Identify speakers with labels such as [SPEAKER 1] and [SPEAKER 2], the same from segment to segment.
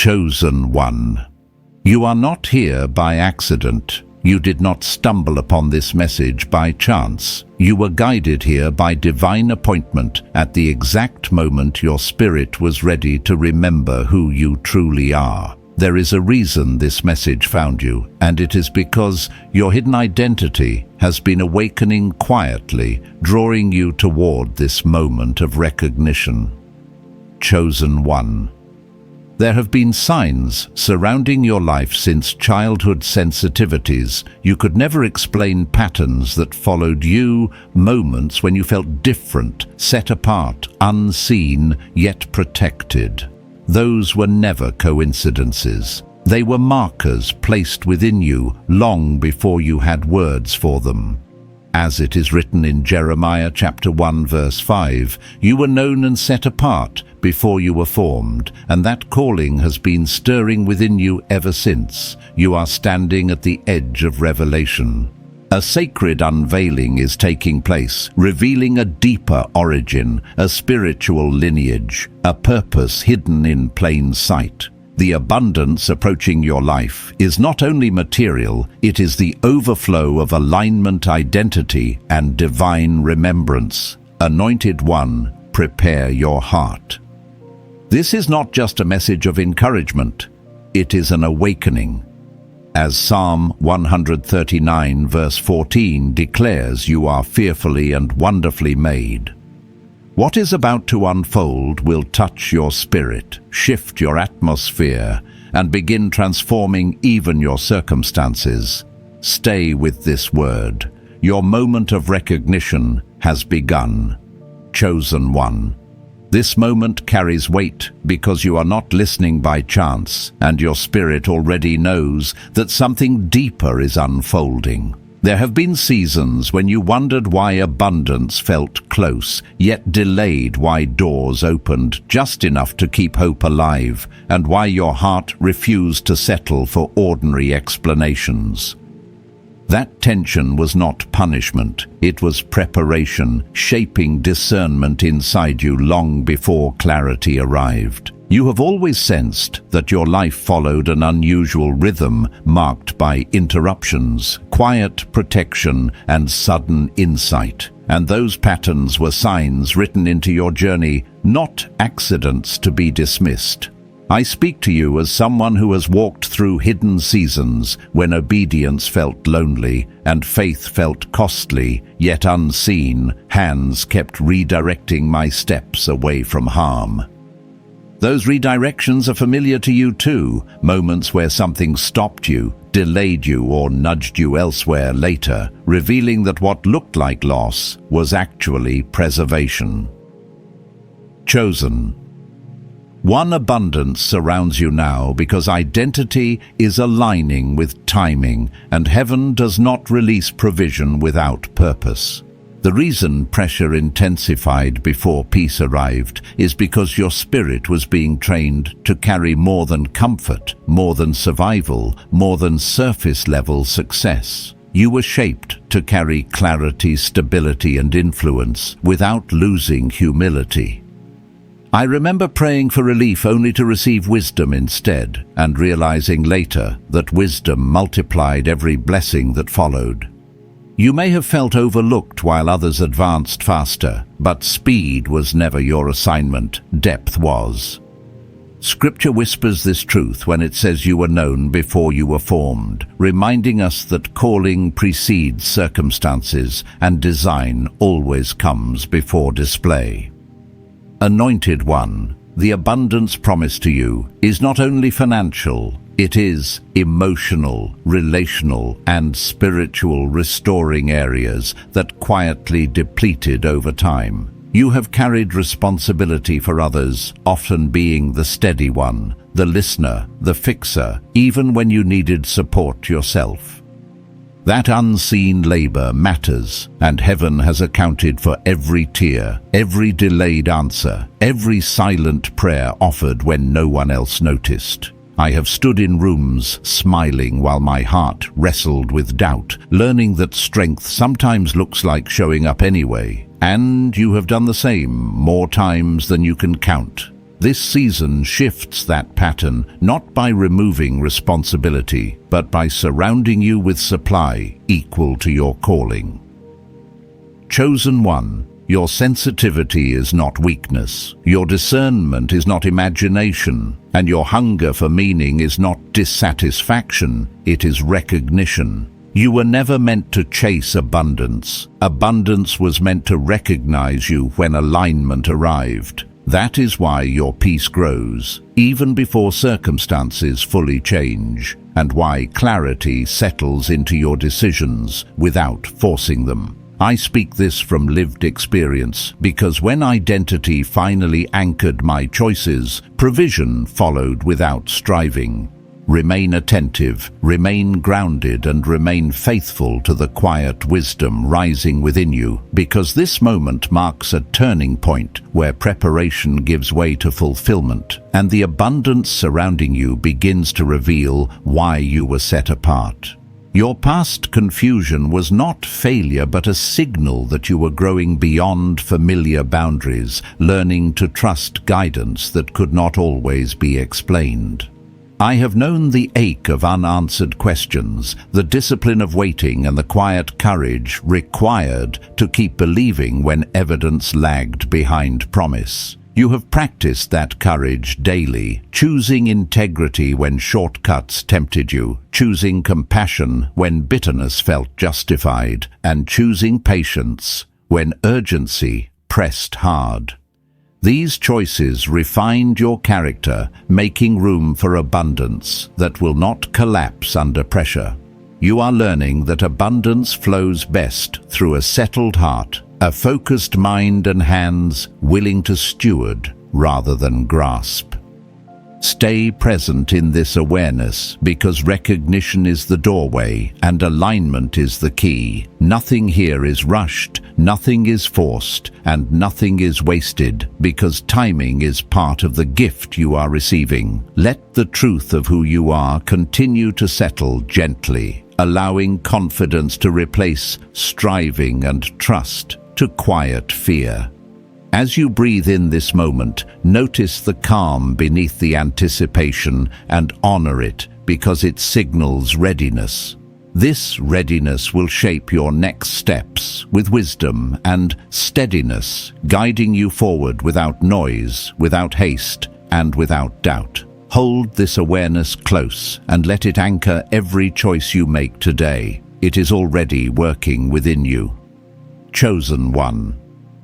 [SPEAKER 1] Chosen one. You are not here by accident. You did not stumble upon this message by chance. You were guided here by divine appointment at the exact moment your spirit was ready to remember who you truly are. There is a reason this message found you, and it is because your hidden identity has been awakening quietly, drawing you toward this moment of recognition. Chosen one. There have been signs surrounding your life since childhood sensitivities. You could never explain patterns that followed you, moments when you felt different, set apart, unseen, yet protected. Those were never coincidences. They were markers placed within you long before you had words for them. As it is written in Jeremiah chapter 1 verse 5, you were known and set apart before you were formed, and that calling has been stirring within you ever since. You are standing at the edge of revelation. A sacred unveiling is taking place, revealing a deeper origin, a spiritual lineage, a purpose hidden in plain sight. The abundance approaching your life is not only material, it is the overflow of alignment, identity, and divine remembrance. Anointed One, prepare your heart. This is not just a message of encouragement, it is an awakening. As Psalm 139 verse 14 declares, you are fearfully and wonderfully made. What is about to unfold will touch your spirit, shift your atmosphere, and begin transforming even your circumstances. Stay with this word. Your moment of recognition has begun. Chosen one. This moment carries weight because you are not listening by chance, and your spirit already knows that something deeper is unfolding. There have been seasons when you wondered why abundance felt close, yet delayed, why doors opened just enough to keep hope alive, and why your heart refused to settle for ordinary explanations. That tension was not punishment, it was preparation, shaping discernment inside you long before clarity arrived. You have always sensed that your life followed an unusual rhythm marked by interruptions, quiet protection, and sudden insight. And those patterns were signs written into your journey, not accidents to be dismissed. I speak to you as someone who has walked through hidden seasons when obedience felt lonely and faith felt costly, yet unseen. Hands kept redirecting my steps away from harm. Those redirections are familiar to you too, moments where something stopped you, delayed you, or nudged you elsewhere later, revealing that what looked like loss was actually preservation. Chosen. One abundance surrounds you now because identity is aligning with timing, and heaven does not release provision without purpose. The reason pressure intensified before peace arrived is because your spirit was being trained to carry more than comfort, more than survival, more than surface-level success. You were shaped to carry clarity, stability, and influence without losing humility. I remember praying for relief only to receive wisdom instead, and realizing later that wisdom multiplied every blessing that followed. You may have felt overlooked while others advanced faster, but speed was never your assignment, depth was. Scripture whispers this truth when it says you were known before you were formed, reminding us that calling precedes circumstances and design always comes before display. Anointed One, the abundance promised to you is not only financial, it is emotional, relational, and spiritual, restoring areas that quietly depleted over time. You have carried responsibility for others, often being the steady one, the listener, the fixer, even when you needed support yourself. That unseen labor matters, and heaven has accounted for every tear, every delayed answer, every silent prayer offered when no one else noticed. I have stood in rooms, smiling while my heart wrestled with doubt, learning that strength sometimes looks like showing up anyway. And you have done the same, more times than you can count. This season shifts that pattern, not by removing responsibility, but by surrounding you with supply equal to your calling. Chosen one, your sensitivity is not weakness, your discernment is not imagination, and your hunger for meaning is not dissatisfaction, it is recognition. You were never meant to chase abundance. Abundance was meant to recognize you when alignment arrived. That is why your peace grows, even before circumstances fully change, and why clarity settles into your decisions without forcing them. I speak this from lived experience, because when identity finally anchored my choices, provision followed without striving. Remain attentive, remain grounded, and remain faithful to the quiet wisdom rising within you, because this moment marks a turning point where preparation gives way to fulfillment, and the abundance surrounding you begins to reveal why you were set apart. Your past confusion was not failure but a signal that you were growing beyond familiar boundaries, learning to trust guidance that could not always be explained. I have known the ache of unanswered questions, the discipline of waiting, and the quiet courage required to keep believing when evidence lagged behind promise. You have practiced that courage daily, choosing integrity when shortcuts tempted you, choosing compassion when bitterness felt justified, and choosing patience when urgency pressed hard. These choices refined your character, making room for abundance that will not collapse under pressure. You are learning that abundance flows best through a settled heart, a focused mind, and hands willing to steward rather than grasp. Stay present in this awareness, because recognition is the doorway and alignment is the key. Nothing here is rushed, nothing is forced, and nothing is wasted, because timing is part of the gift you are receiving. Let the truth of who you are continue to settle gently, allowing confidence to replace striving and trust to quiet fear. As you breathe in this moment, notice the calm beneath the anticipation and honor it, because it signals readiness. This readiness will shape your next steps with wisdom and steadiness, guiding you forward without noise, without haste, and without doubt. Hold this awareness close and let it anchor every choice you make today. It is already working within you. Chosen one.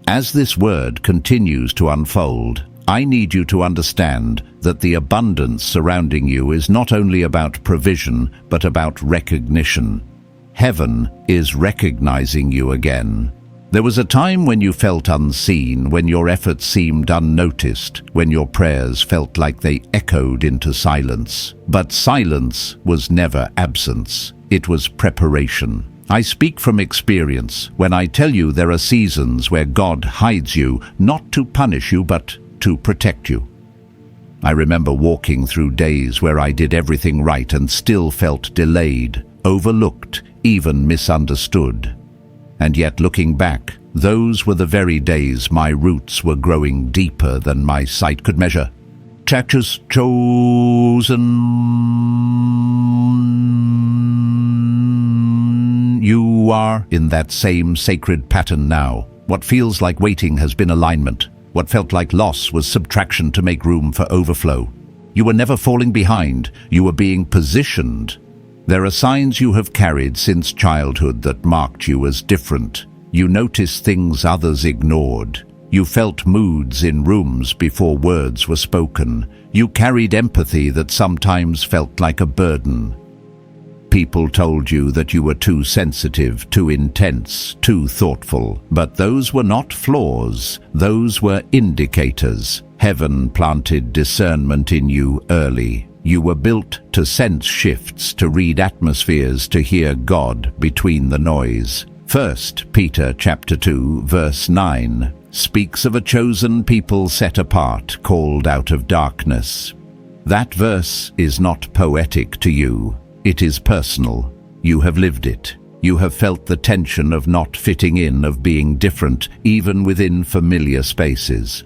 [SPEAKER 1] As this word continues to unfold, I need you to understand that the abundance surrounding you is not only about provision, but about recognition. Heaven is recognizing you again. There was a time when you felt unseen, when your efforts seemed unnoticed, when your prayers felt like they echoed into silence. But silence was never absence. It was preparation. I speak from experience when I tell you there are seasons where God hides you, not to punish you, but to protect you. I remember walking through days where I did everything right and still felt delayed, overlooked, even misunderstood. And yet, looking back, those were the very days my roots were growing deeper than my sight could measure. Chapters chosen. You are in that same sacred pattern now. What feels like waiting has been alignment. What felt like loss was subtraction to make room for overflow. You were never falling behind. You were being positioned. There are signs you have carried since childhood that marked you as different. You noticed things others ignored. You felt moods in rooms before words were spoken. You carried empathy that sometimes felt like a burden. People told you that you were too sensitive, too intense, too thoughtful. But those were not flaws. Those were indicators. Heaven planted discernment in you early. You were built to sense shifts, to read atmospheres, to hear God between the noise. 1 Peter chapter 2, verse 9 speaks of a chosen people set apart, called out of darkness. That verse is not poetic to you. It is personal. You have lived it. You have felt the tension of not fitting in, of being different, even within familiar spaces.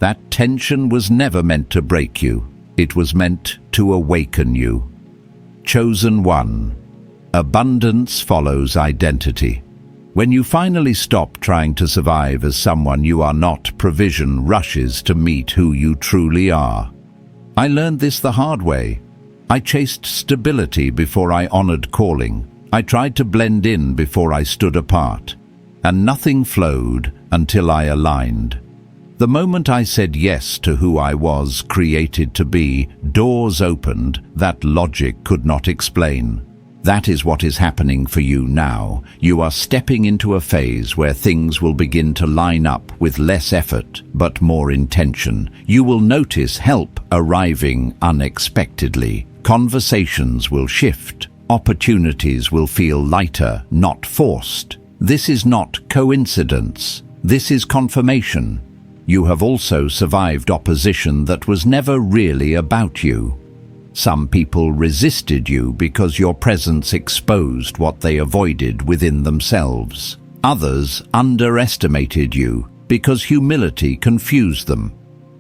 [SPEAKER 1] That tension was never meant to break you. It was meant to awaken you. Chosen one. Abundance follows identity. When you finally stop trying to survive as someone you are not, provision rushes to meet who you truly are. I learned this the hard way. I chased stability before I honored calling. I tried to blend in before I stood apart. And nothing flowed until I aligned. The moment I said yes to who I was created to be, doors opened that logic could not explain. That is what is happening for you now. You are stepping into a phase where things will begin to line up with less effort, but more intention. You will notice help arriving unexpectedly. Conversations will shift. Opportunities will feel lighter, not forced. This is not coincidence. This is confirmation. You have also survived opposition that was never really about you. Some people resisted you because your presence exposed what they avoided within themselves. Others underestimated you because humility confused them.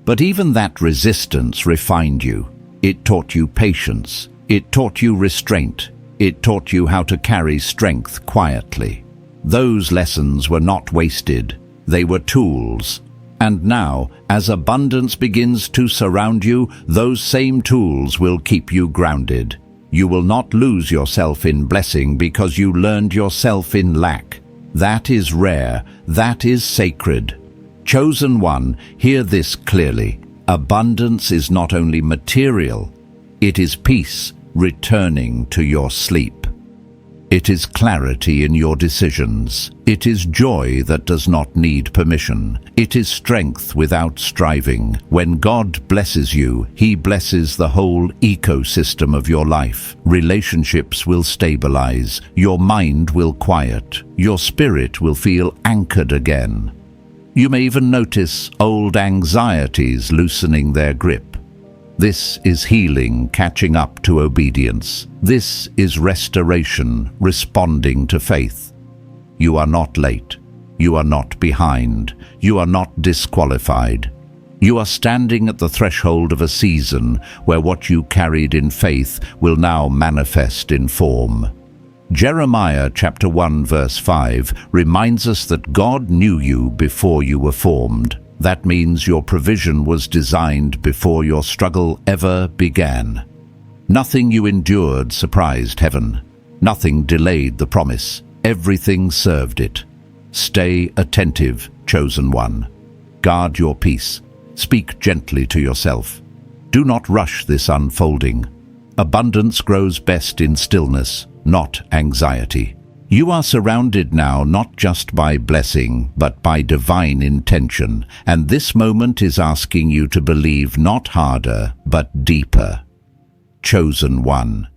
[SPEAKER 1] But even that resistance refined you. It taught you patience. It taught you restraint. It taught you how to carry strength quietly. Those lessons were not wasted. They were tools. And now, as abundance begins to surround you, those same tools will keep you grounded. You will not lose yourself in blessing because you learned yourself in lack. That is rare. That is sacred. Chosen one, hear this clearly. Abundance is not only material, it is peace returning to your sleep. It is clarity in your decisions. It is joy that does not need permission. It is strength without striving. When God blesses you, He blesses the whole ecosystem of your life. Relationships will stabilize. Your mind will quiet. Your spirit will feel anchored again. You may even notice old anxieties loosening their grip. This is healing catching up to obedience. This is restoration responding to faith. You are not late. You are not behind. You are not disqualified. You are standing at the threshold of a season where what you carried in faith will now manifest in form. Jeremiah chapter 1 verse 5 reminds us that God knew you before you were formed. That means your provision was designed before your struggle ever began. Nothing you endured surprised heaven. Nothing delayed the promise. Everything served it. Stay attentive, chosen one. Guard your peace. Speak gently to yourself. Do not rush this unfolding. Abundance grows best in stillness, not anxiety. You are surrounded now not just by blessing, but by divine intention, and this moment is asking you to believe not harder, but deeper. Chosen one.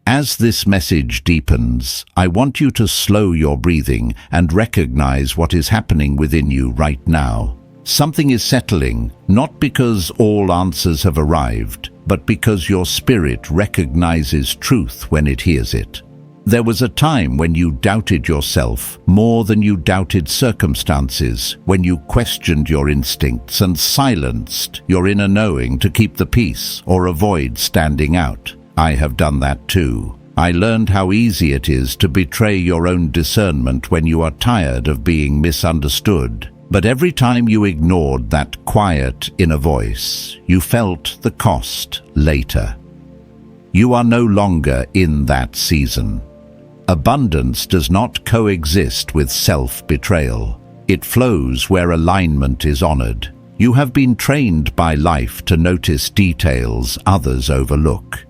[SPEAKER 1] As this message deepens, I want you to slow your breathing and recognize what is happening within you right now. Something is settling, not because all answers have arrived, but because your spirit recognizes truth when it hears it. There was a time when you doubted yourself more than you doubted circumstances, when you questioned your instincts and silenced your inner knowing to keep the peace or avoid standing out. I have done that too. I learned how easy it is to betray your own discernment when you are tired of being misunderstood. But every time you ignored that quiet inner voice, you felt the cost later. You are no longer in that season. Abundance does not coexist with self-betrayal. It flows where alignment is honored. You have been trained by life to notice details others overlook.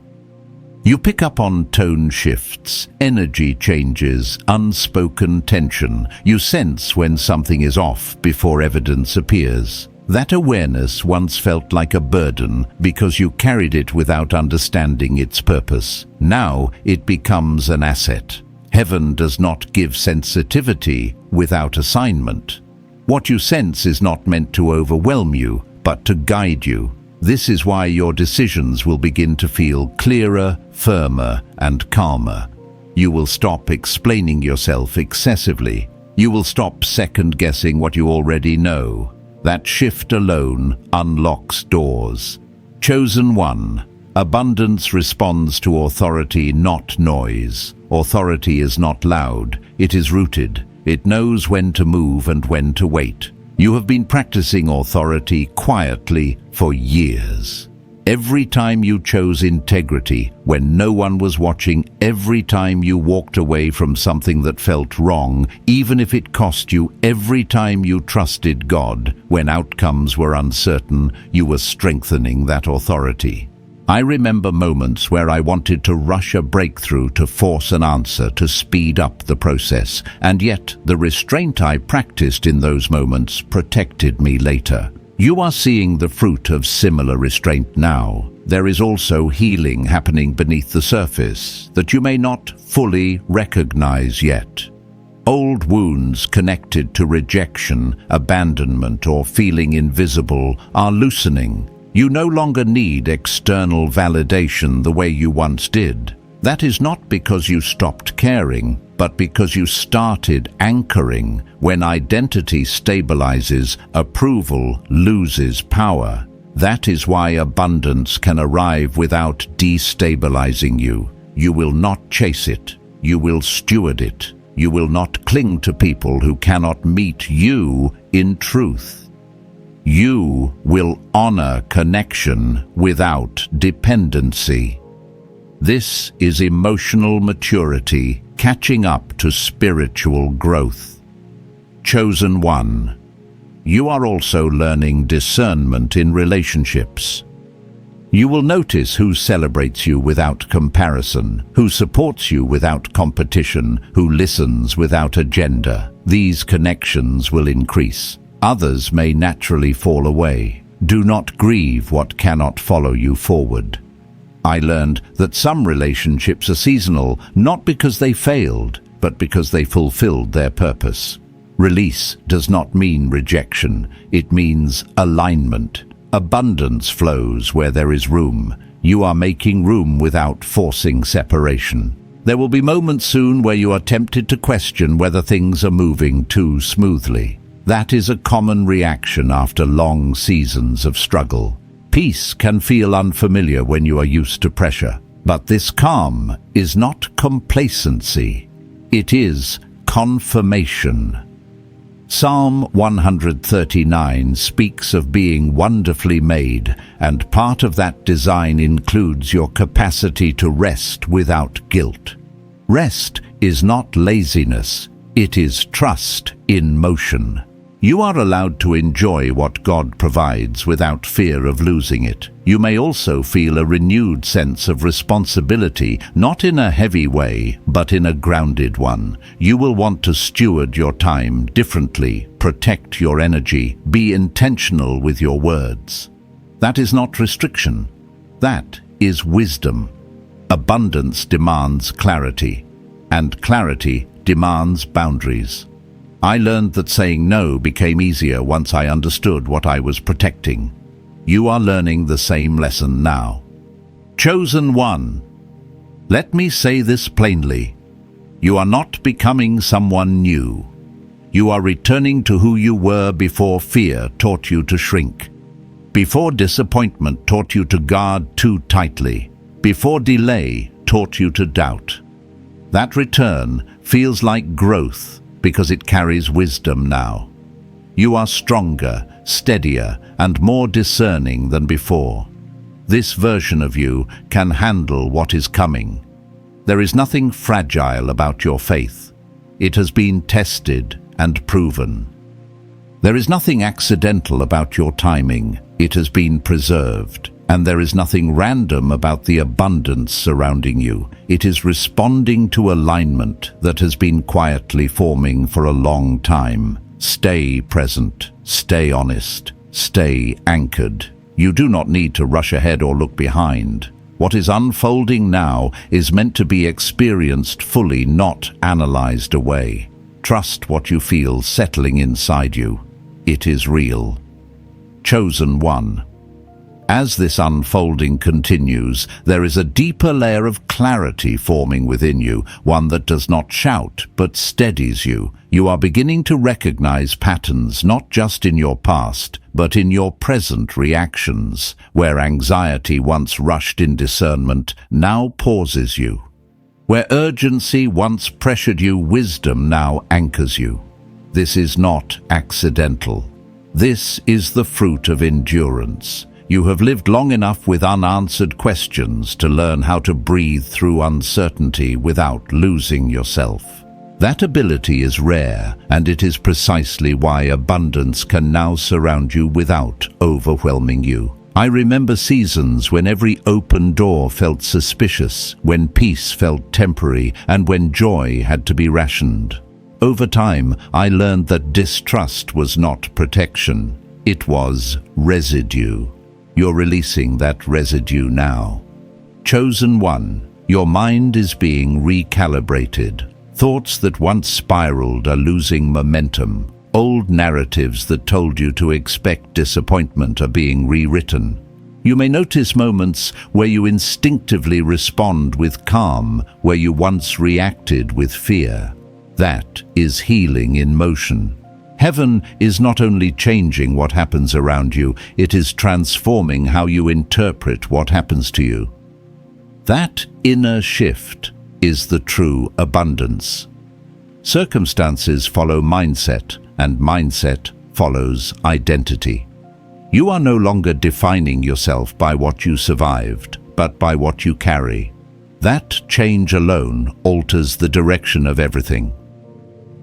[SPEAKER 1] You pick up on tone shifts, energy changes, unspoken tension. You sense when something is off before evidence appears. That awareness once felt like a burden because you carried it without understanding its purpose. Now it becomes an asset. Heaven does not give sensitivity without assignment. What you sense is not meant to overwhelm you, but to guide you. This is why your decisions will begin to feel clearer, firmer, and calmer. You will stop explaining yourself excessively. You will stop second-guessing what you already know. That shift alone unlocks doors. Chosen one. Abundance responds to authority, not noise. Authority is not loud, it is rooted. It knows when to move and when to wait. You have been practicing authority quietly for years. Every time you chose integrity when no one was watching, every time you walked away from something that felt wrong, even if it cost you, every time you trusted God when outcomes were uncertain, you were strengthening that authority. I remember moments where I wanted to rush a breakthrough, to force an answer, to speed up the process, and yet the restraint I practiced in those moments protected me later. You are seeing the fruit of similar restraint now. There is also healing happening beneath the surface that you may not fully recognize yet. Old wounds connected to rejection, abandonment, or feeling invisible are loosening. You no longer need external validation the way you once did. That is not because you stopped caring, but because you started anchoring. When identity stabilizes, approval loses power. That is why abundance can arrive without destabilizing you. You will not chase it. You will steward it. You will not cling to people who cannot meet you in truth. You will honor connection without dependency. This is emotional maturity catching up to spiritual growth. Chosen one. You are also learning discernment in relationships. You will notice who celebrates you without comparison, who supports you without competition, who listens without agenda. These connections will increase. Others may naturally fall away. Do not grieve what cannot follow you forward. I learned that some relationships are seasonal, not because they failed, but because they fulfilled their purpose. Release does not mean rejection, it means alignment. Abundance flows where there is room. You are making room without forcing separation. There will be moments soon where you are tempted to question whether things are moving too smoothly. That is a common reaction after long seasons of struggle. Peace can feel unfamiliar when you are used to pressure, but this calm is not complacency. It is confirmation. Psalm 139 speaks of being wonderfully made, and part of that design includes your capacity to rest without guilt. Rest is not laziness, it is trust in motion. You are allowed to enjoy what God provides without fear of losing it. You may also feel a renewed sense of responsibility, not in a heavy way, but in a grounded one. You will want to steward your time differently, protect your energy, be intentional with your words. That is not restriction. That is wisdom. Abundance demands clarity, and clarity demands boundaries. I learned that saying no became easier once I understood what I was protecting. You are learning the same lesson now. Chosen one. Let me say this plainly. You are not becoming someone new. You are returning to who you were before fear taught you to shrink, before disappointment taught you to guard too tightly, before delay taught you to doubt. That return feels like growth, because it carries wisdom now. You are stronger, steadier, and more discerning than before. This version of you can handle what is coming. There is nothing fragile about your faith. It has been tested and proven. There is nothing accidental about your timing. It has been preserved. And there is nothing random about the abundance surrounding you. It is responding to alignment that has been quietly forming for a long time. Stay present, stay honest, stay anchored. You do not need to rush ahead or look behind. What is unfolding now is meant to be experienced fully, not analyzed away. Trust what you feel settling inside you. It is real. Chosen one. As this unfolding continues, there is a deeper layer of clarity forming within you, one that does not shout but steadies you. You are beginning to recognize patterns not just in your past, but in your present reactions, where anxiety once rushed in discernment now pauses you. Where urgency once pressured you, wisdom now anchors you. This is not accidental. This is the fruit of endurance. You have lived long enough with unanswered questions to learn how to breathe through uncertainty without losing yourself. That ability is rare, and it is precisely why abundance can now surround you without overwhelming you. I remember seasons when every open door felt suspicious, when peace felt temporary, and when joy had to be rationed. Over time, I learned that distrust was not protection. It was residue. You're releasing that residue now. Chosen one, your mind is being recalibrated. Thoughts that once spiraled are losing momentum. Old narratives that told you to expect disappointment are being rewritten. You may notice moments where you instinctively respond with calm, where you once reacted with fear. That is healing in motion. Heaven is not only changing what happens around you, it is transforming how you interpret what happens to you. That inner shift is the true abundance. Circumstances follow mindset, and mindset follows identity. You are no longer defining yourself by what you survived, but by what you carry. That change alone alters the direction of everything.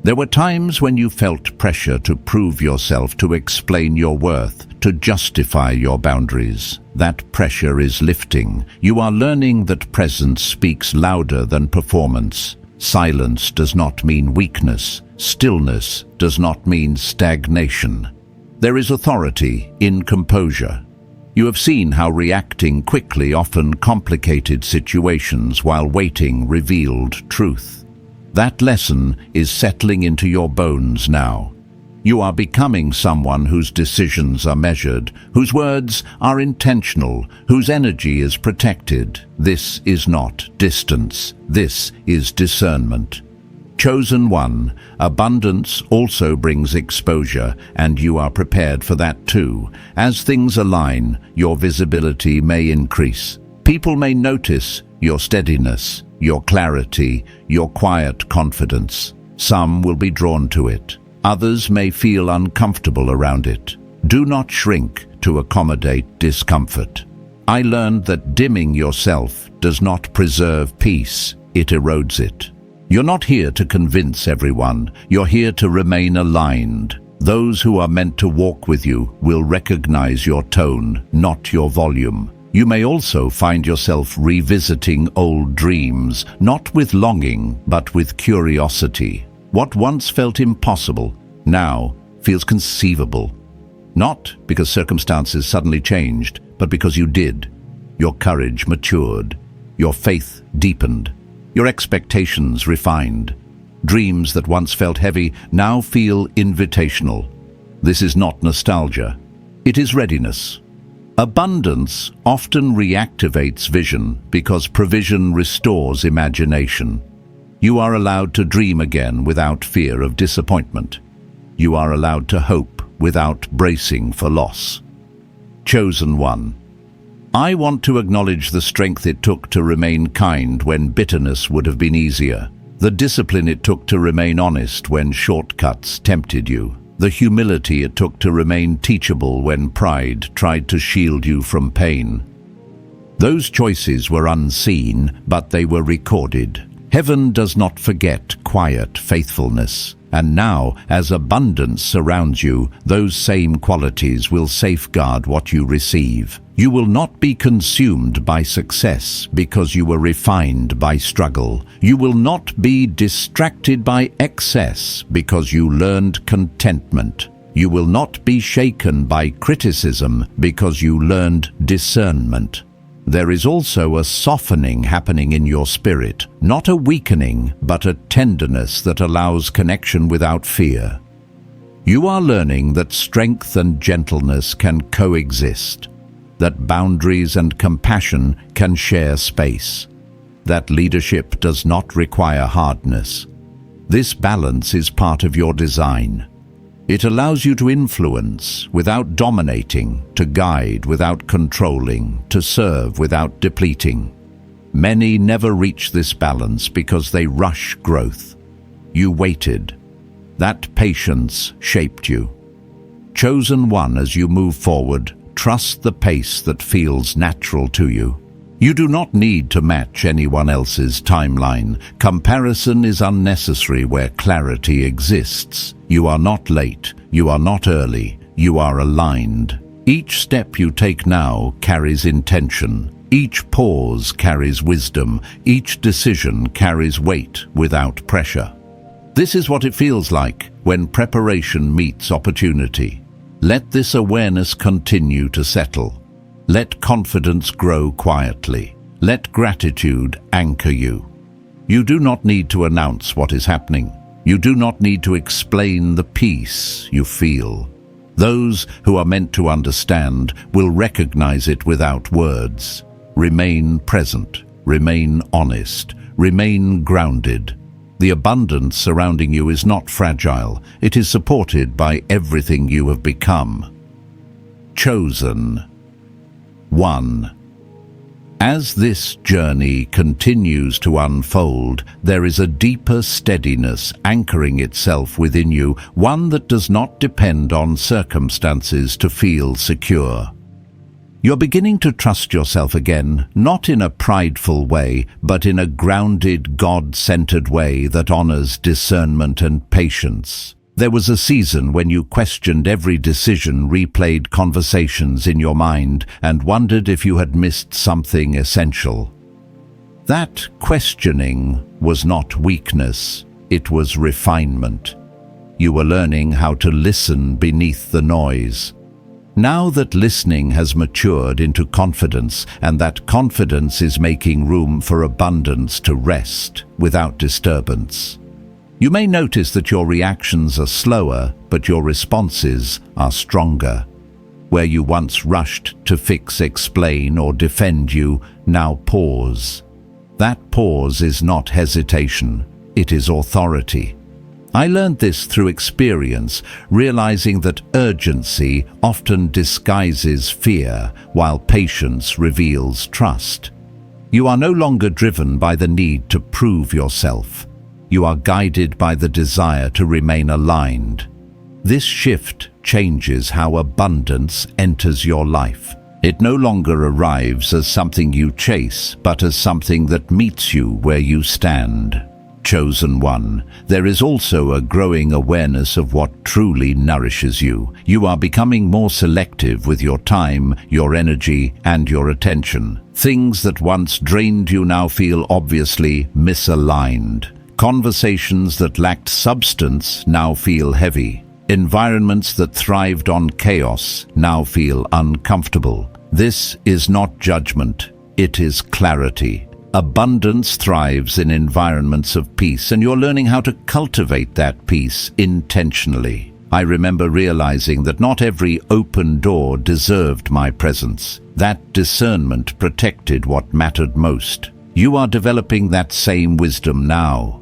[SPEAKER 1] There were times when you felt pressure to prove yourself, to explain your worth, to justify your boundaries. That pressure is lifting. You are learning that presence speaks louder than performance. Silence does not mean weakness. Stillness does not mean stagnation. There is authority in composure. You have seen how reacting quickly often complicated situations, while waiting revealed truth. That lesson is settling into your bones now. You are becoming someone whose decisions are measured, whose words are intentional, whose energy is protected. This is not distance. This is discernment. Chosen one, abundance also brings exposure, and you are prepared for that too. As things align, your visibility may increase. People may notice your steadiness, your clarity, your quiet confidence. Some will be drawn to it. Others may feel uncomfortable around it. Do not shrink to accommodate discomfort. I learned that dimming yourself does not preserve peace, it erodes it. You're not here to convince everyone, you're here to remain aligned. Those who are meant to walk with you will recognize your tone, not your volume. You may also find yourself revisiting old dreams, not with longing, but with curiosity. What once felt impossible now feels conceivable. Not because circumstances suddenly changed, but because you did. Your courage matured, your faith deepened, your expectations refined. Dreams that once felt heavy now feel invitational. This is not nostalgia, it is readiness. Abundance often reactivates vision because provision restores imagination. You are allowed to dream again without fear of disappointment. You are allowed to hope without bracing for loss. Chosen one. I want to acknowledge the strength it took to remain kind when bitterness would have been easier. The discipline it took to remain honest when shortcuts tempted you. The humility it took to remain teachable when pride tried to shield you from pain. Those choices were unseen, but they were recorded. Heaven does not forget quiet faithfulness. And now, as abundance surrounds you, those same qualities will safeguard what you receive. You will not be consumed by success because you were refined by struggle. You will not be distracted by excess because you learned contentment. You will not be shaken by criticism because you learned discernment. There is also a softening happening in your spirit, not a weakening, but a tenderness that allows connection without fear. You are learning that strength and gentleness can coexist, that boundaries and compassion can share space, that leadership does not require hardness. This balance is part of your design. It allows you to influence without dominating, to guide without controlling, to serve without depleting. Many never reach this balance because they rush growth. You waited. That patience shaped you. Chosen one, as you move forward, trust the pace that feels natural to you. You do not need to match anyone else's timeline. Comparison is unnecessary where clarity exists. You are not late, you are not early, you are aligned. Each step you take now carries intention. Each pause carries wisdom. Each decision carries weight without pressure. This is what it feels like when preparation meets opportunity. Let this awareness continue to settle. Let confidence grow quietly. Let gratitude anchor you. You do not need to announce what is happening. You do not need to explain the peace you feel. Those who are meant to understand will recognize it without words. Remain present. Remain honest. Remain grounded. The abundance surrounding you is not fragile. It is supported by everything you have become. Chosen. 1. As this journey continues to unfold, there is a deeper steadiness anchoring itself within you, one that does not depend on circumstances to feel secure. You're beginning to trust yourself again, not in a prideful way, but in a grounded, God-centered way that honors discernment and patience. There was a season when you questioned every decision, replayed conversations in your mind, and wondered if you had missed something essential. That questioning was not weakness, it was refinement. You were learning how to listen beneath the noise. Now that listening has matured into confidence, and that confidence is making room for abundance to rest without disturbance. You may notice that your reactions are slower, but your responses are stronger. Where you once rushed to fix, explain, or defend, you now pause. That pause is not hesitation, it is authority. I learned this through experience, realizing that urgency often disguises fear, while patience reveals trust. You are no longer driven by the need to prove yourself. You are guided by the desire to remain aligned. This shift changes how abundance enters your life. It no longer arrives as something you chase, but as something that meets you where you stand. Chosen one, there is also a growing awareness of what truly nourishes you. You are becoming more selective with your time, your energy, and your attention. Things that once drained you now feel obviously misaligned. Conversations that lacked substance now feel heavy. Environments that thrived on chaos now feel uncomfortable. This is not judgment, it is clarity. Abundance thrives in environments of peace, and you're learning how to cultivate that peace intentionally. I remember realizing that not every open door deserved my presence. That discernment protected what mattered most. You are developing that same wisdom now.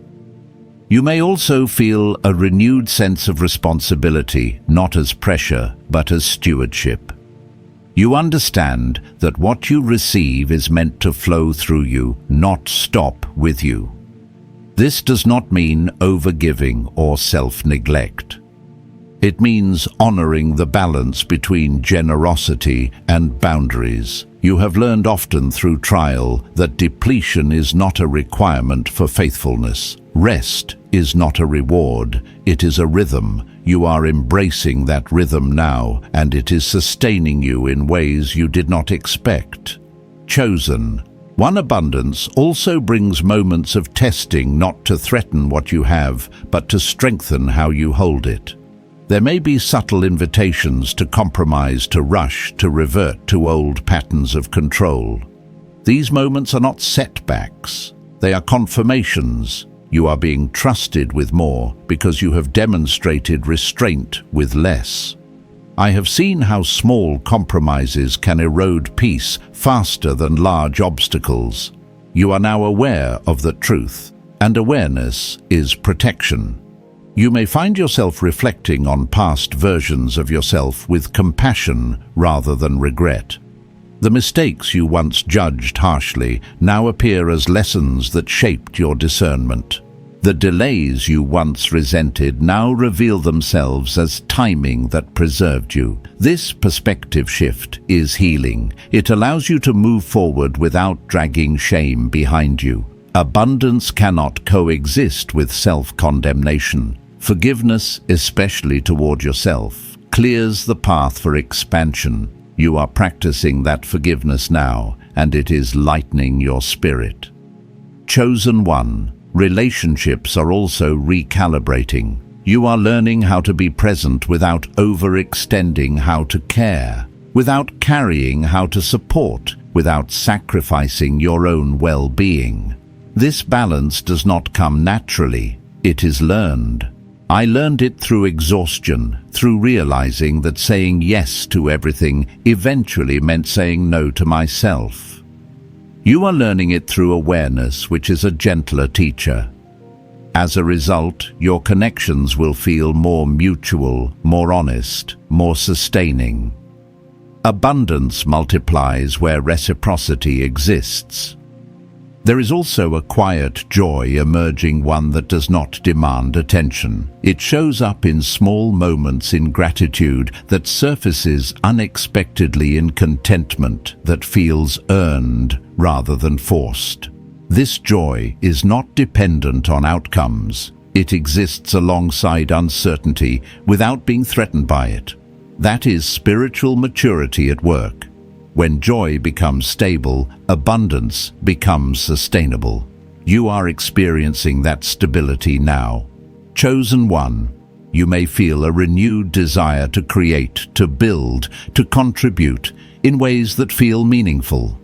[SPEAKER 1] You may also feel a renewed sense of responsibility, not as pressure, but as stewardship. You understand that what you receive is meant to flow through you, not stop with you. This does not mean overgiving or self-neglect. It means honoring the balance between generosity and boundaries. You have learned often through trial that depletion is not a requirement for faithfulness. Rest is not a reward, it is a rhythm. You are embracing that rhythm now, and it is sustaining you in ways you did not expect. Chosen. One abundance also brings moments of testing, not to threaten what you have, but to strengthen how you hold it. There may be subtle invitations to compromise, to rush, to revert to old patterns of control. These moments are not setbacks, they are confirmations. You are being trusted with more because you have demonstrated restraint with less. I have seen how small compromises can erode peace faster than large obstacles. You are now aware of the truth. and awareness is protection. You may find yourself reflecting on past versions of yourself with compassion rather than regret. The mistakes you once judged harshly now appear as lessons that shaped your discernment. The delays you once resented now reveal themselves as timing that preserved you. This perspective shift is healing. It allows you to move forward without dragging shame behind you. Abundance cannot coexist with self-condemnation. Forgiveness, especially toward yourself, clears the path for expansion. You are practicing that forgiveness now, and it is lightening your spirit. Chosen one, relationships are also recalibrating. You are learning how to be present without overextending how to care, without carrying how to support, without sacrificing your own well-being. This balance does not come naturally, it is learned. I learned it through exhaustion, through realizing that saying yes to everything eventually meant saying no to myself. You are learning it through awareness, which is a gentler teacher. As a result, your connections will feel more mutual, more honest, more sustaining. Abundance multiplies where reciprocity exists. There is also a quiet joy emerging, one that does not demand attention. It shows up in small moments, in gratitude that surfaces unexpectedly, in contentment that feels earned rather than forced. This joy is not dependent on outcomes. It exists alongside uncertainty without being threatened by it. That is spiritual maturity at work. When joy becomes stable, abundance becomes sustainable. You are experiencing that stability now. Chosen one, you may feel a renewed desire to create, to build, to contribute in ways that feel meaningful.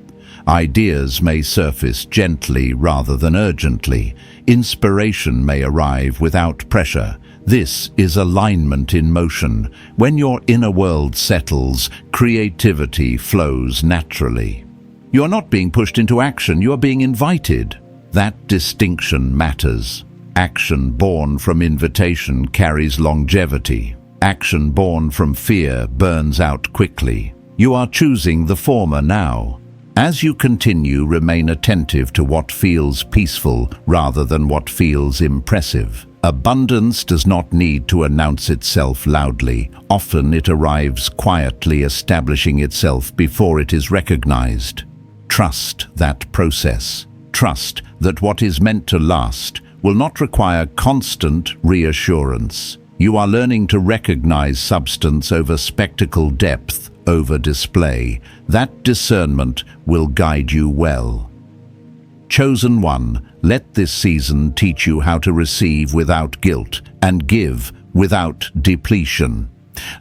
[SPEAKER 1] Ideas may surface gently rather than urgently. Inspiration may arrive without pressure. This is alignment in motion. When your inner world settles, creativity flows naturally. You are not being pushed into action, you are being invited. That distinction matters. Action born from invitation carries longevity. Action born from fear burns out quickly. You are choosing the former now. As you continue, remain attentive to what feels peaceful rather than what feels impressive. Abundance does not need to announce itself loudly. Often it arrives quietly, establishing itself before it is recognized. Trust that process. Trust that what is meant to last will not require constant reassurance. You are learning to recognize substance over spectacle, depth over display. That discernment will guide you well. Chosen one, let this season teach you how to receive without guilt and give without depletion.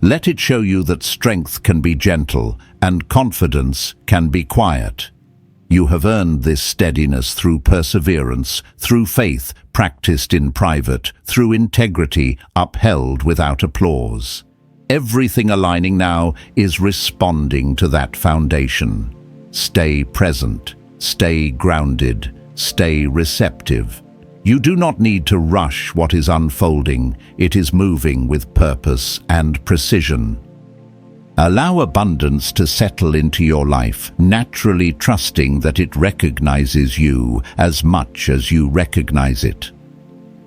[SPEAKER 1] Let it show you that strength can be gentle and confidence can be quiet. You have earned this steadiness through perseverance, through faith practiced in private, through integrity upheld without applause. Everything aligning now is responding to that foundation. Stay present. Stay grounded, stay receptive. You do not need to rush what is unfolding. It is moving with purpose and precision. Allow abundance to settle into your life, naturally trusting that it recognizes you as much as you recognize it.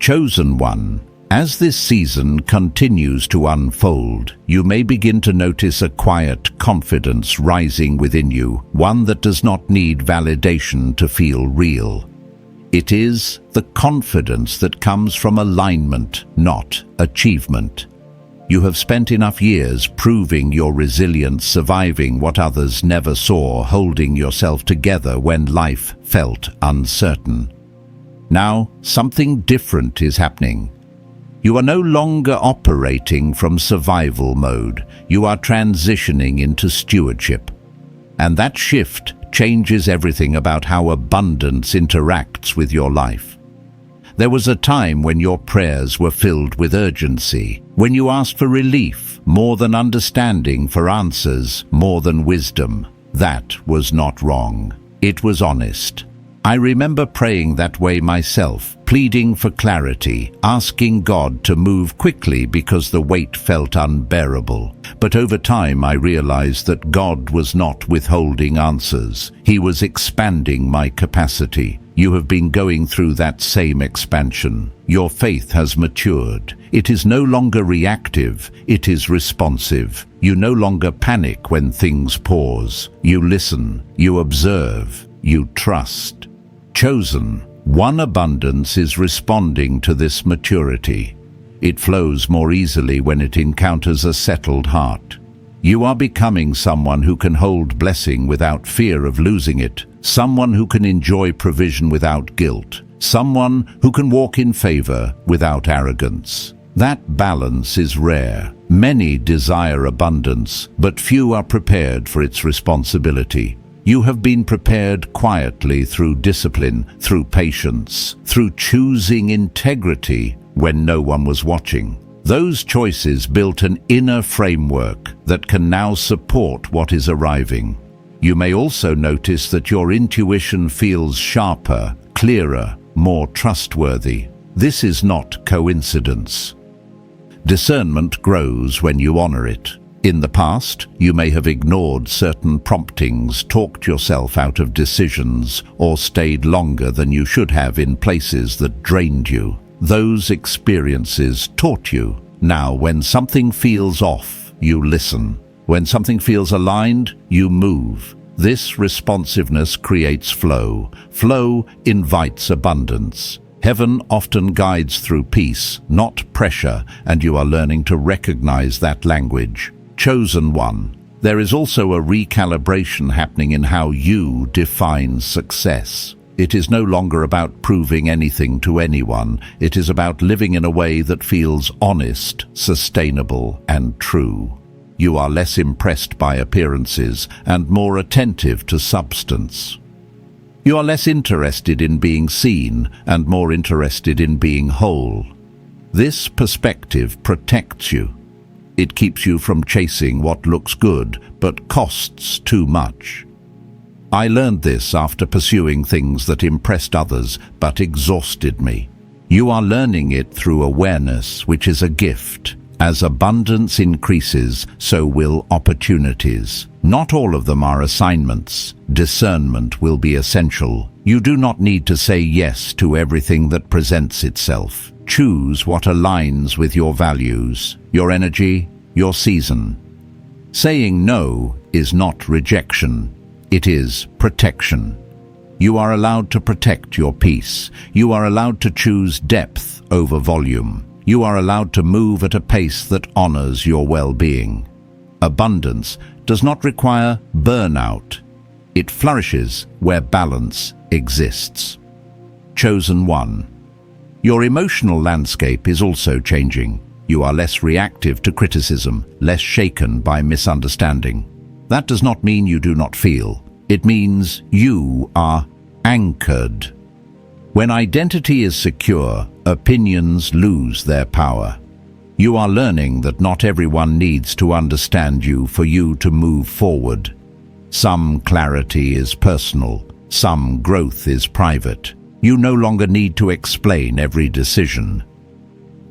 [SPEAKER 1] Chosen one, as this season continues to unfold, you may begin to notice a quiet confidence rising within you, one that does not need validation to feel real. It is the confidence that comes from alignment, not achievement. You have spent enough years proving your resilience, surviving what others never saw, holding yourself together when life felt uncertain. Now, something different is happening. You are no longer operating from survival mode. You are transitioning into stewardship. And that shift changes everything about how abundance interacts with your life. There was a time when your prayers were filled with urgency, when you asked for relief more than understanding, for answers more than wisdom. That was not wrong. It was honest. I remember praying that way myself, pleading for clarity, asking God to move quickly because the weight felt unbearable. But over time I realized that God was not withholding answers. He was expanding my capacity. You have been going through that same expansion. Your faith has matured. It is no longer reactive, it is responsive. You no longer panic when things pause. You listen, you observe, you trust. Chosen, one abundance is responding to this maturity. It flows more easily when it encounters a settled heart. You are becoming someone who can hold blessing without fear of losing it, someone who can enjoy provision without guilt, someone who can walk in favor without arrogance. That balance is rare. Many desire abundance, but few are prepared for its responsibility. You have been prepared quietly through discipline, through patience, through choosing integrity when no one was watching. Those choices built an inner framework that can now support what is arriving. You may also notice that your intuition feels sharper, clearer, more trustworthy. This is not coincidence. Discernment grows when you honor it. In the past, you may have ignored certain promptings, talked yourself out of decisions, or stayed longer than you should have in places that drained you. Those experiences taught you. Now, when something feels off, you listen. When something feels aligned, you move. This responsiveness creates flow. Flow invites abundance. Heaven often guides through peace, not pressure, and you are learning to recognize that language. Chosen one. There is also a recalibration happening in how you define success. It is no longer about proving anything to anyone. It is about living in a way that feels honest, sustainable, and true. You are less impressed by appearances and more attentive to substance. You are less interested in being seen and more interested in being whole. This perspective protects you. It keeps you from chasing what looks good but costs too much. I learned this after pursuing things that impressed others but exhausted me. You are learning it through awareness, which is a gift. As abundance increases, so will opportunities. Not all of them are assignments. Discernment will be essential. You do not need to say yes to everything that presents itself. Choose what aligns with your values, your energy, your season. Saying no is not rejection. It is protection. You are allowed to protect your peace. You are allowed to choose depth over volume. You are allowed to move at a pace that honors your well-being. Abundance does not require burnout. It flourishes where balance exists. Chosen one. Your emotional landscape is also changing. You are less reactive to criticism, less shaken by misunderstanding. That does not mean you do not feel. It means you are anchored. When identity is secure, opinions lose their power. You are learning that not everyone needs to understand you for you to move forward. Some clarity is personal, some growth is private. You no longer need to explain every decision.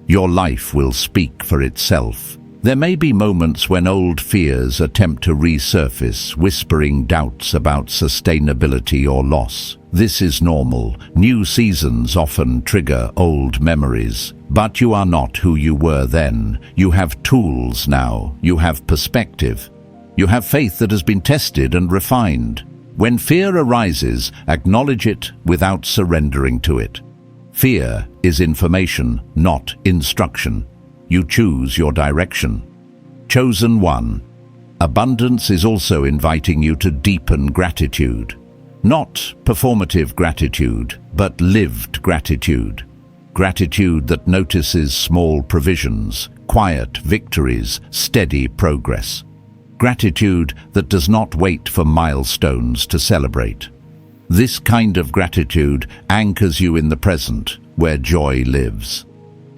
[SPEAKER 1] Your life will speak for itself. There may be moments when old fears attempt to resurface, whispering doubts about sustainability or loss. This is normal. New seasons often trigger old memories. But you are not who you were then. You have tools now. You have perspective. You have faith that has been tested and refined. When fear arises, acknowledge it without surrendering to it. Fear is information, not instruction. You choose your direction. Chosen one. Abundance is also inviting you to deepen gratitude. Not performative gratitude, but lived gratitude. Gratitude that notices small provisions, quiet victories, steady progress. Gratitude that does not wait for milestones to celebrate. This kind of gratitude anchors you in the present, where joy lives.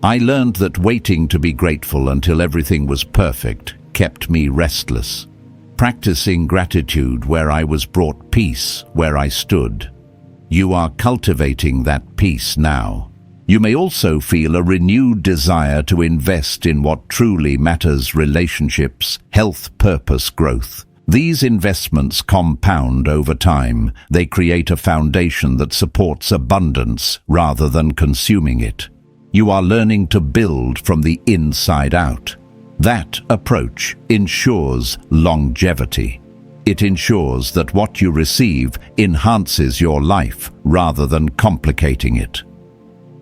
[SPEAKER 1] I learned that waiting to be grateful until everything was perfect kept me restless. Practicing gratitude where I was brought peace where I stood. You are cultivating that peace now. You may also feel a renewed desire to invest in what truly matters: relationships, health, purpose, growth. These investments compound over time. They create a foundation that supports abundance rather than consuming it. You are learning to build from the inside out. That approach ensures longevity. It ensures that what you receive enhances your life rather than complicating it.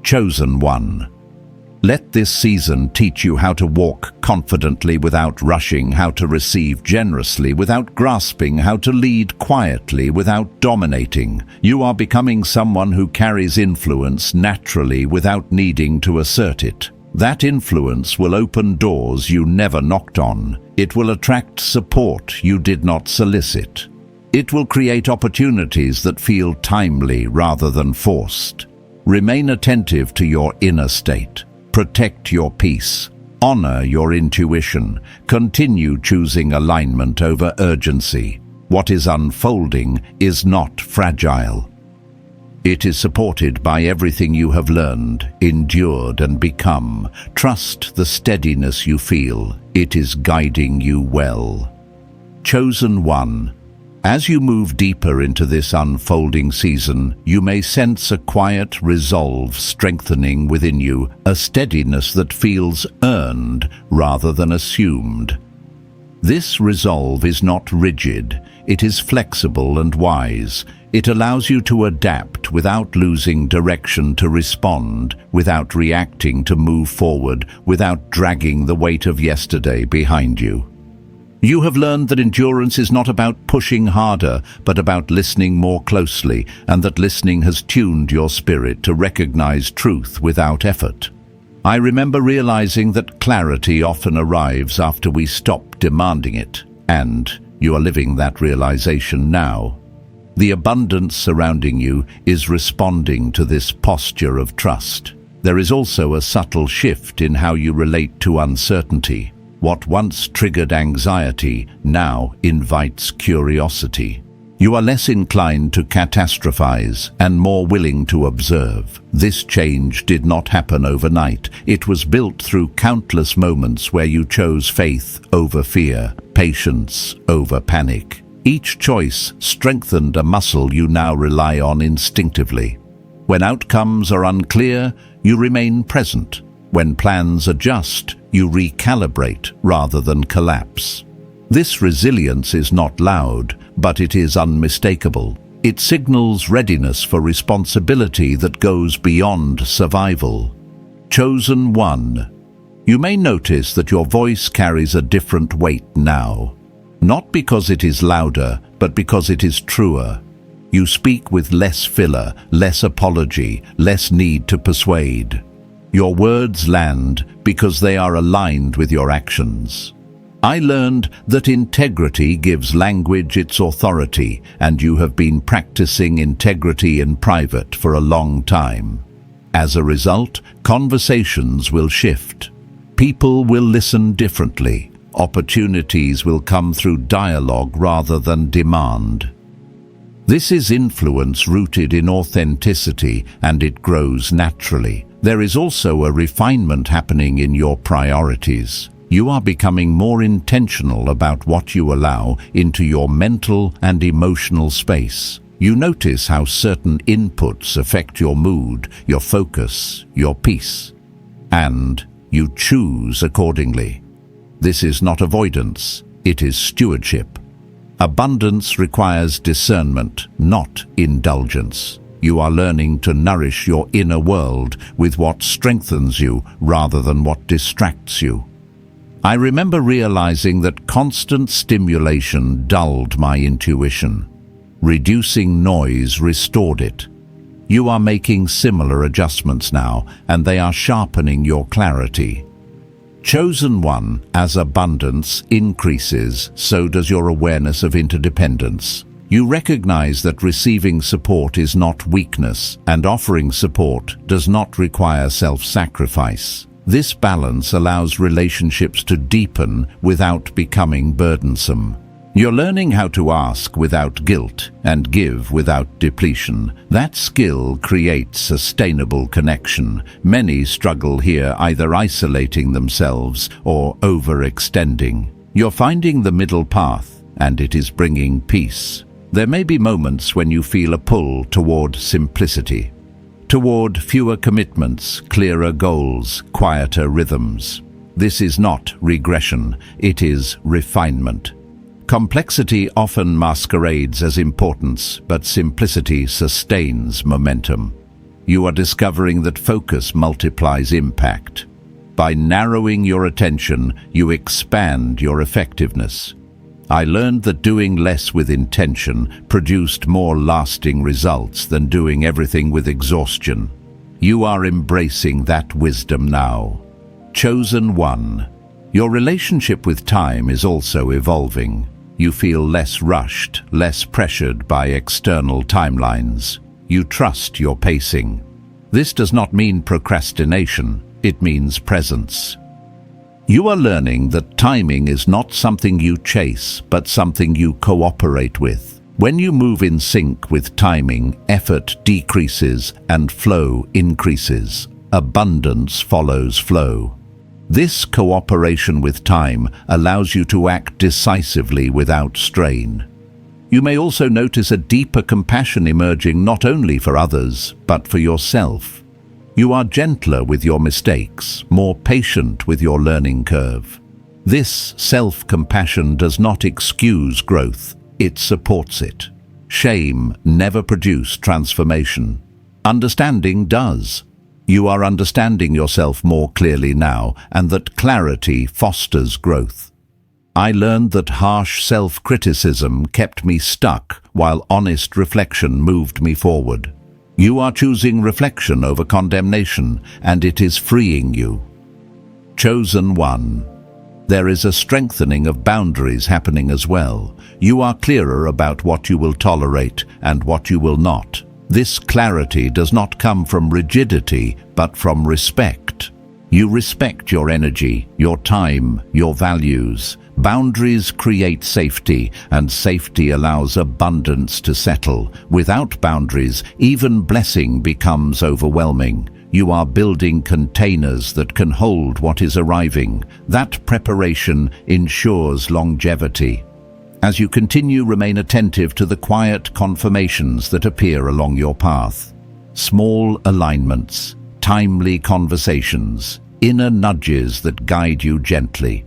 [SPEAKER 1] Chosen one. Let this season teach you how to walk confidently without rushing, how to receive generously without grasping, how to lead quietly without dominating. You are becoming someone who carries influence naturally without needing to assert it. That influence will open doors you never knocked on. It will attract support you did not solicit. It will create opportunities that feel timely rather than forced. Remain attentive to your inner state. Protect your peace. Honor your intuition. Continue choosing alignment over urgency. What is unfolding is not fragile. It is supported by everything you have learned, endured, and become. Trust the steadiness you feel. It is guiding you well. Chosen one. As you move deeper into this unfolding season, you may sense a quiet resolve strengthening within you, a steadiness that feels earned rather than assumed. This resolve is not rigid, it is flexible and wise. It allows you to adapt without losing direction, to respond without reacting, to move forward without dragging the weight of yesterday behind you. You have learned that endurance is not about pushing harder, but about listening more closely, and that listening has tuned your spirit to recognize truth without effort. I remember realizing that clarity often arrives after we stop demanding it, and you are living that realization now. The abundance surrounding you is responding to this posture of trust. There is also a subtle shift in how you relate to uncertainty. What once triggered anxiety now invites curiosity. You are less inclined to catastrophize and more willing to observe. This change did not happen overnight. It was built through countless moments where you chose faith over fear, patience over panic. Each choice strengthened a muscle you now rely on instinctively. When outcomes are unclear, you remain present. When plans adjust, you recalibrate rather than collapse. This resilience is not loud, but it is unmistakable. It signals readiness for responsibility that goes beyond survival. Chosen one. You may notice that your voice carries a different weight now. Not because it is louder, but because it is truer. You speak with less filler, less apology, less need to persuade. Your words land because they are aligned with your actions. I learned that integrity gives language its authority, and you have been practicing integrity in private for a long time. As a result, conversations will shift. People will listen differently. Opportunities will come through dialogue rather than demand. This is influence rooted in authenticity, and it grows naturally. There is also a refinement happening in your priorities. You are becoming more intentional about what you allow into your mental and emotional space. You notice how certain inputs affect your mood, your focus, your peace, and you choose accordingly. This is not avoidance, it is stewardship. Abundance requires discernment, not indulgence. You are learning to nourish your inner world with what strengthens you rather than what distracts you. I remember realizing that constant stimulation dulled my intuition. Reducing noise restored it. You are making similar adjustments now, and they are sharpening your clarity. Chosen one, as abundance increases, so does your awareness of interdependence. You recognize that receiving support is not weakness, and offering support does not require self-sacrifice. This balance allows relationships to deepen without becoming burdensome. You're learning how to ask without guilt and give without depletion. That skill creates sustainable connection. Many struggle here, either isolating themselves or overextending. You're finding the middle path, and it is bringing peace. There may be moments when you feel a pull toward simplicity, toward fewer commitments, clearer goals, quieter rhythms. This is not regression, it is refinement. Complexity often masquerades as importance, but simplicity sustains momentum. You are discovering that focus multiplies impact. By narrowing your attention, you expand your effectiveness. I learned that doing less with intention produced more lasting results than doing everything with exhaustion. You are embracing that wisdom now. Chosen one. Your relationship with time is also evolving. You feel less rushed, less pressured by external timelines. You trust your pacing. This does not mean procrastination, it means presence. You are learning that timing is not something you chase, but something you cooperate with. When you move in sync with timing, effort decreases and flow increases. Abundance follows flow. This cooperation with time allows you to act decisively without strain. You may also notice a deeper compassion emerging not only for others, but for yourself. You are gentler with your mistakes, more patient with your learning curve. This self-compassion does not excuse growth, it supports it. Shame never produced transformation. Understanding does. You are understanding yourself more clearly now, and that clarity fosters growth. I learned that harsh self-criticism kept me stuck, while honest reflection moved me forward. You are choosing reflection over condemnation, and it is freeing you. Chosen one. There is a strengthening of boundaries happening as well. You are clearer about what you will tolerate and what you will not. This clarity does not come from rigidity, but from respect. You respect your energy, your time, your values. Boundaries create safety, and safety allows abundance to settle. Without boundaries, even blessing becomes overwhelming. You are building containers that can hold what is arriving. That preparation ensures longevity. As you continue, remain attentive to the quiet confirmations that appear along your path. Small alignments, timely conversations, inner nudges that guide you gently.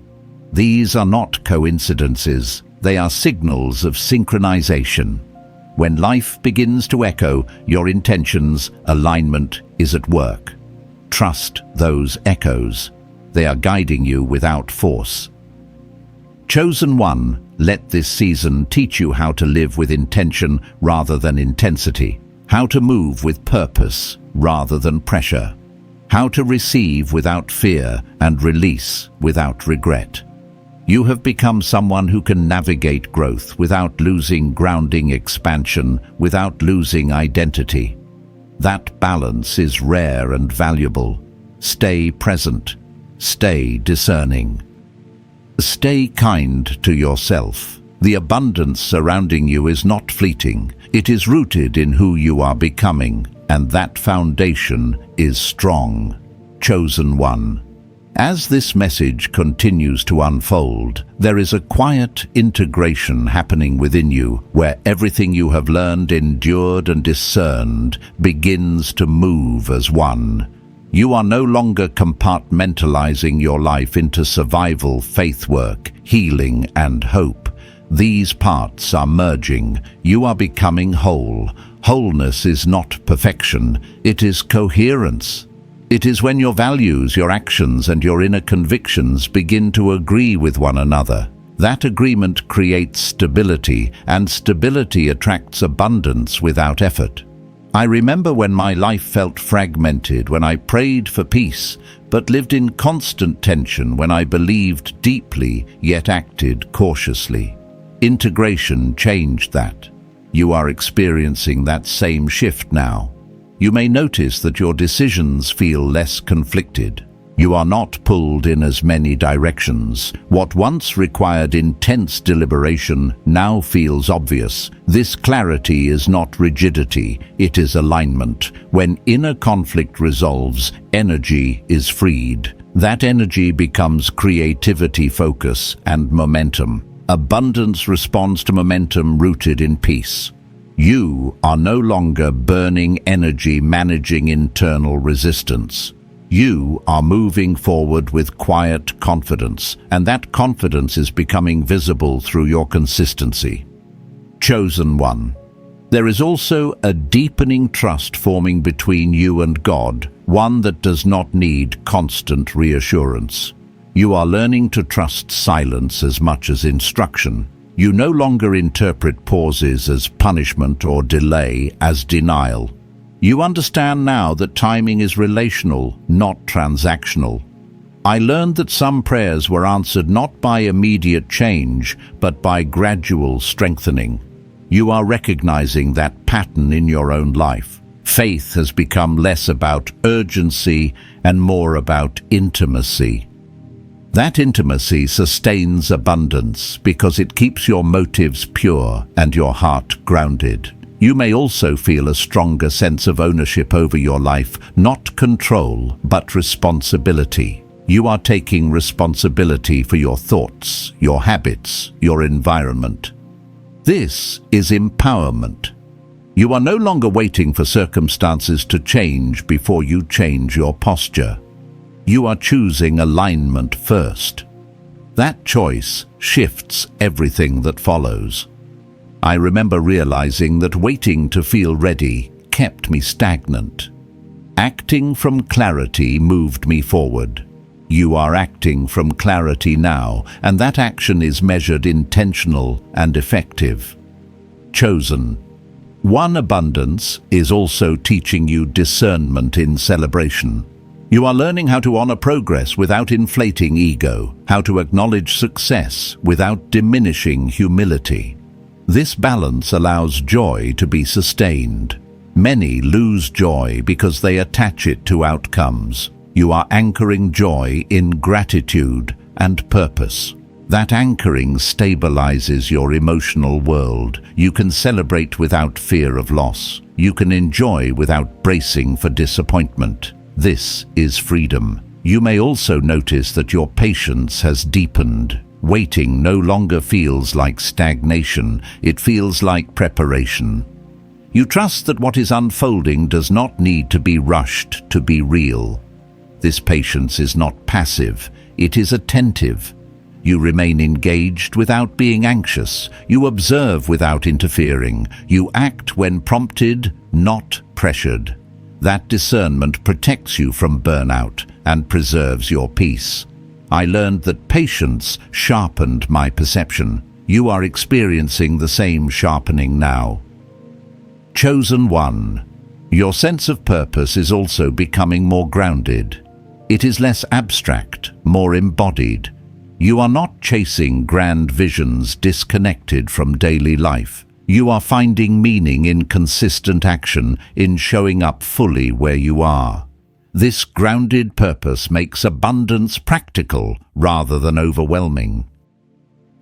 [SPEAKER 1] These are not coincidences, they are signals of synchronization. When life begins to echo your intentions, alignment is at work. Trust those echoes. They are guiding you without force. Chosen one, let this season teach you how to live with intention rather than intensity, how to move with purpose rather than pressure, how to receive without fear and release without regret. You have become someone who can navigate growth without losing grounding, expansion without losing identity. That balance is rare and valuable. Stay present. Stay discerning. Stay kind to yourself. The abundance surrounding you is not fleeting. It is rooted in who you are becoming, and that foundation is strong. Chosen one. As this message continues to unfold, there is a quiet integration happening within you, where everything you have learned, endured, and discerned begins to move as one. You are no longer compartmentalizing your life into survival, faith work, healing, and hope. These parts are merging. You are becoming whole. Wholeness is not perfection, it is coherence. It is when your values, your actions, and your inner convictions begin to agree with one another. That agreement creates stability, and stability attracts abundance without effort. I remember when my life felt fragmented, when I prayed for peace, but lived in constant tension, when I believed deeply, yet acted cautiously. Integration changed that. You are experiencing that same shift now. You may notice that your decisions feel less conflicted. You are not pulled in as many directions. What once required intense deliberation now feels obvious. This clarity is not rigidity, it is alignment. When inner conflict resolves, energy is freed. That energy becomes creativity, focus, and momentum. Abundance responds to momentum rooted in peace. You are no longer burning energy managing internal resistance. You are moving forward with quiet confidence, and that confidence is becoming visible through your consistency. Chosen one. There is also a deepening trust forming between you and God, one that does not need constant reassurance. You are learning to trust silence as much as instruction. You no longer interpret pauses as punishment or delay as denial. You understand now that timing is relational, not transactional. I learned that some prayers were answered not by immediate change, but by gradual strengthening. You are recognizing that pattern in your own life. Faith has become less about urgency and more about intimacy. That intimacy sustains abundance because it keeps your motives pure and your heart grounded. You may also feel a stronger sense of ownership over your life, not control, but responsibility. You are taking responsibility for your thoughts, your habits, your environment. This is empowerment. You are no longer waiting for circumstances to change before you change your posture. You are choosing alignment first. That choice shifts everything that follows. I remember realizing that waiting to feel ready kept me stagnant. Acting from clarity moved me forward. You are acting from clarity now, and that action is measured, intentional, and effective. Chosen. One abundance is also teaching you discernment in celebration. You are learning how to honor progress without inflating ego, how to acknowledge success without diminishing humility. This balance allows joy to be sustained. Many lose joy because they attach it to outcomes. You are anchoring joy in gratitude and purpose. That anchoring stabilizes your emotional world. You can celebrate without fear of loss. You can enjoy without bracing for disappointment. This is freedom. You may also notice that your patience has deepened. Waiting no longer feels like stagnation, it feels like preparation. You trust that what is unfolding does not need to be rushed to be real. This patience is not passive, it is attentive. You remain engaged without being anxious. You observe without interfering. You act when prompted, not pressured. That discernment protects you from burnout and preserves your peace. I learned that patience sharpened my perception. You are experiencing the same sharpening now. Chosen one. Your sense of purpose is also becoming more grounded. It is less abstract, more embodied. You are not chasing grand visions disconnected from daily life. You are finding meaning in consistent action, in showing up fully where you are. This grounded purpose makes abundance practical rather than overwhelming.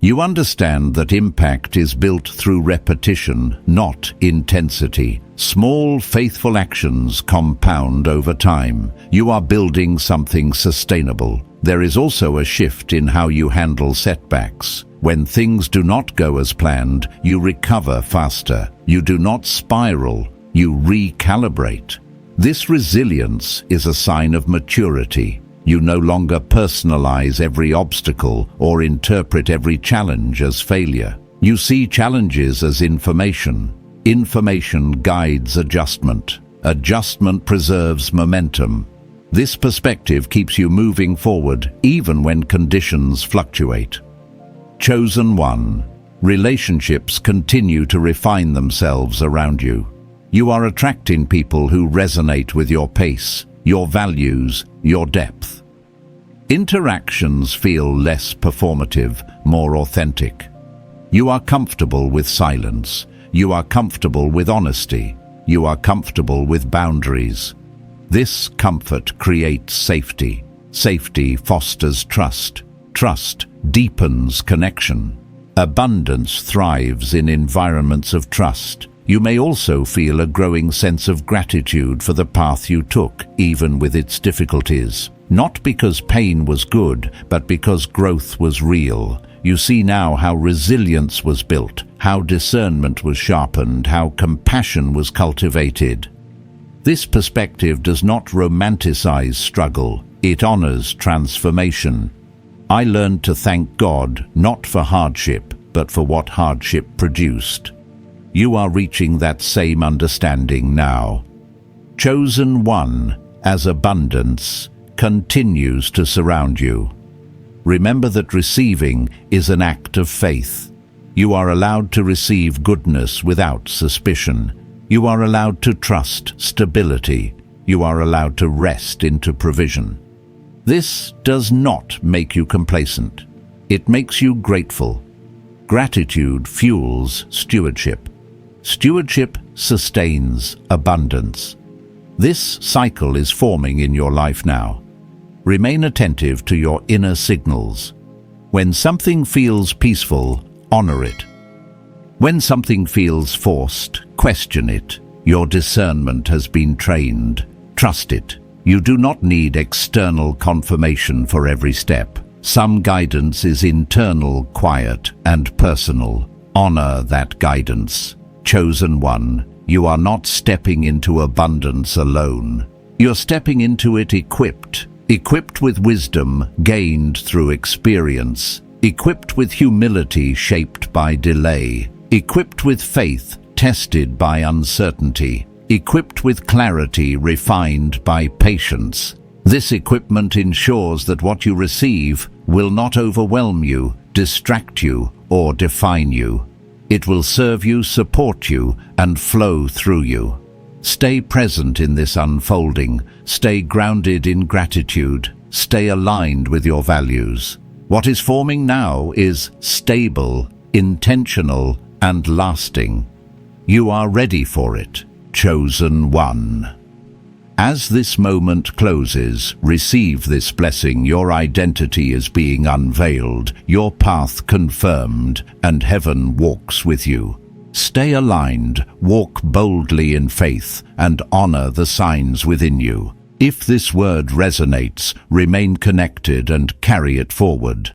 [SPEAKER 1] You understand that impact is built through repetition, not intensity. Small, faithful actions compound over time. You are building something sustainable. There is also a shift in how you handle setbacks. When things do not go as planned, you recover faster. You do not spiral, you recalibrate. This resilience is a sign of maturity. You no longer personalize every obstacle or interpret every challenge as failure. You see challenges as information. Information guides adjustment. Adjustment preserves momentum. This perspective keeps you moving forward even when conditions fluctuate. Chosen one. Relationships continue to refine themselves around you. You are attracting people who resonate with your pace, your values, your depth. Interactions feel less performative, more authentic. You are comfortable with silence. You are comfortable with honesty. You are comfortable with boundaries. This comfort creates safety. Safety fosters trust. Trust deepens connection. Abundance thrives in environments of trust. You may also feel a growing sense of gratitude for the path you took, even with its difficulties. Not because pain was good, but because growth was real. You see now how resilience was built, how discernment was sharpened, how compassion was cultivated. This perspective does not romanticize struggle, it honors transformation. I learned to thank God not for hardship, but for what hardship produced. You are reaching that same understanding now. Chosen One, as abundance, continues to surround you. Remember that receiving is an act of faith. You are allowed to receive goodness without suspicion. You are allowed to trust stability. You are allowed to rest into provision. This does not make you complacent. It makes you grateful. Gratitude fuels stewardship. Stewardship sustains abundance. This cycle is forming in your life now. Remain attentive to your inner signals. When something feels peaceful, honor it. When something feels forced, question it. Your discernment has been trained. Trust it. You do not need external confirmation for every step. Some guidance is internal, quiet, and personal. Honor that guidance. Chosen One, you are not stepping into abundance alone. You're stepping into it equipped with wisdom gained through experience, equipped with humility shaped by delay, equipped with faith tested by uncertainty, equipped with clarity refined by patience. This equipment ensures that what you receive will not overwhelm you, distract you, or define you. It will serve you, support you, and flow through you. Stay present in this unfolding. Stay grounded in gratitude. Stay aligned with your values. What is forming now is stable, intentional, and lasting. You are ready for it, Chosen One. As this moment closes, receive this blessing. Your identity is being unveiled, your path confirmed, and heaven walks with you. Stay aligned, walk boldly in faith, and honor the signs within you. If this word resonates, remain connected and carry it forward.